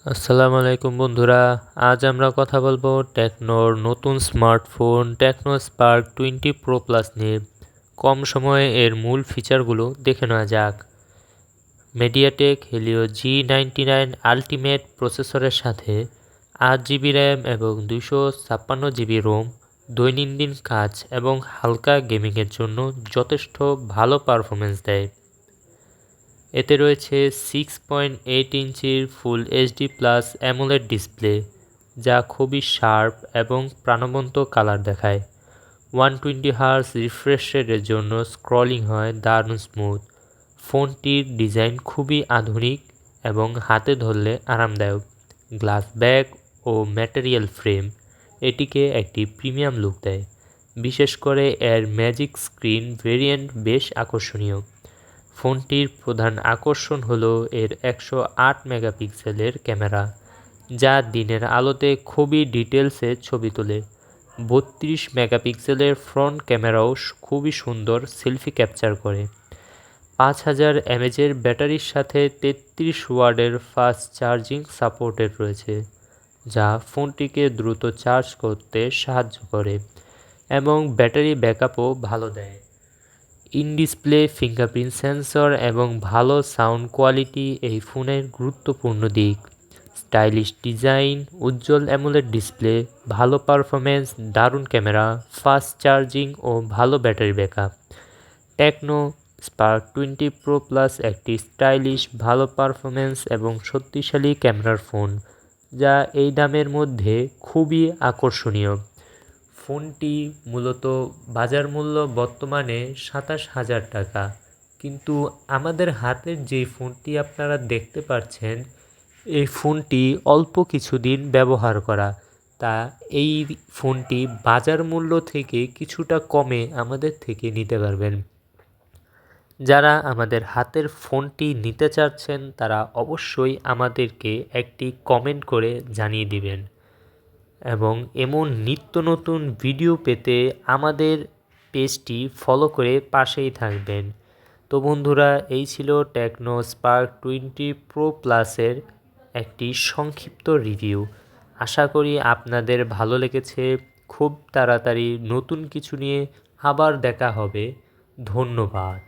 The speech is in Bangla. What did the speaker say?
আসসালামু আলাইকুম বন্ধুরা। আজ আমরা কথা বলবো টেকনোর নতুন smartphone Tecno Spark 20 pro plus নিয়ে। কম সময়ে এর মূল ফিচারগুলো দেখে নেওয়া যাক। মিডিয়াটেক হেলিও G99 আলটিমেট প্রসেসরের সাথে 8 জিবি র্যাম এবং 256 জিবি রোম দৈনন্দিন কাজ এবং হালকা গেমিংয়ের জন্য যথেষ্ট ভালো পারফরমেন্স দেয়। এতে রয়েছে 6.8 ইঞ্চির full HD plus AMOLED display, যা খুবই শার্প এবং প্রাণবন্ত কালার দেখায়। 120 হার্জ রিফ্রেশ রেটের জন্য স্ক্রলিং হয় দারুণ স্মুথ। ফোনটির ডিজাইন খুবই আধুনিক এবং হাতে ধরলে আরামদায়ক। গ্লাস ব্যাক ও ম্যাটেরিয়াল ফ্রেম এটিকে একটি প্রিমিয়াম লুক দেয়। বিশেষ করে এর ম্যাজিক স্ক্রিন ভেরিয়েন্ট বেশ আকর্ষণীয়। ফোনটির প্রধান আকর্ষণ হলো এর 108 মেগাপিক্সেলের ক্যামেরা, যা দিনের আলোতে খুবই ডিটেলসে ছবি তোলে। 32 মেগাপিক্সেলের ফ্রন্ট ক্যামেরাও খুবই সুন্দর সেলফি ক্যাপচার করে। 5000 mAh ব্যাটারির সাথে 33 ওয়াটের ফাস্ট চার্জিং সাপোর্টেড রয়েছে, যা ফোনটিকে দ্রুত চার্জ করতে সাহায্য করে এবং ব্যাটারি ব্যাকআপও ভালো দেয়। ইন ডিসপ্লে ফিঙ্গারপ্রিন্ট সেন্সর এবং ভালো সাউন্ড কোয়ালিটি এই ফোনের গুরুত্বপূর্ণ দিক। স্টাইলিশ ডিজাইন, উজ্জ্বল অ্যামোলেড ডিসপ্লে, ভালো পারফরমেন্স, দারুণ ক্যামেরা, ফাস্ট চার্জিং ও ভালো battery backup. Tecno Spark 20 pro plus একটি স্টাইলিশ, ভালো পারফরমেন্স এবং শক্তিশালী ক্যামেরার ফোন, যা এই দামের মধ্যে খুবই আকর্ষণীয়। ফোনটি মূলত বাজার মূল্য বর্তমানে 27,000 টাকা, কিন্তু আমাদের হাতের যে ফোনটি আপনারা দেখতে পাচ্ছেন, এই ফোনটি অল্প কিছুদিন ব্যবহার করা, তা এই ফোনটি বাজার মূল্য থেকে কিছুটা কমে আমাদের থেকে নিতে পারবেন। যারা আমাদের হাতের ফোনটি নিতে চাচ্ছেন তারা অবশ্যই আমাদেরকে একটি কমেন্ট করে জানিয়ে দিবেন এবং এমন নিত্য নতুন ভিডিও পেতে আমাদের পেজটি ফলো করে পাশেই থাকবেন। তো বন্ধুরা, এই ছিল টেকনো স্পার্ক 20 প্রো প্লাসের একটি সংক্ষিপ্ত রিভিউ। আশা করি আপনাদের ভালো লেগেছে। খুব তাড়াতাড়ি নতুন কিছু নিয়ে আবার দেখা হবে। ধন্যবাদ।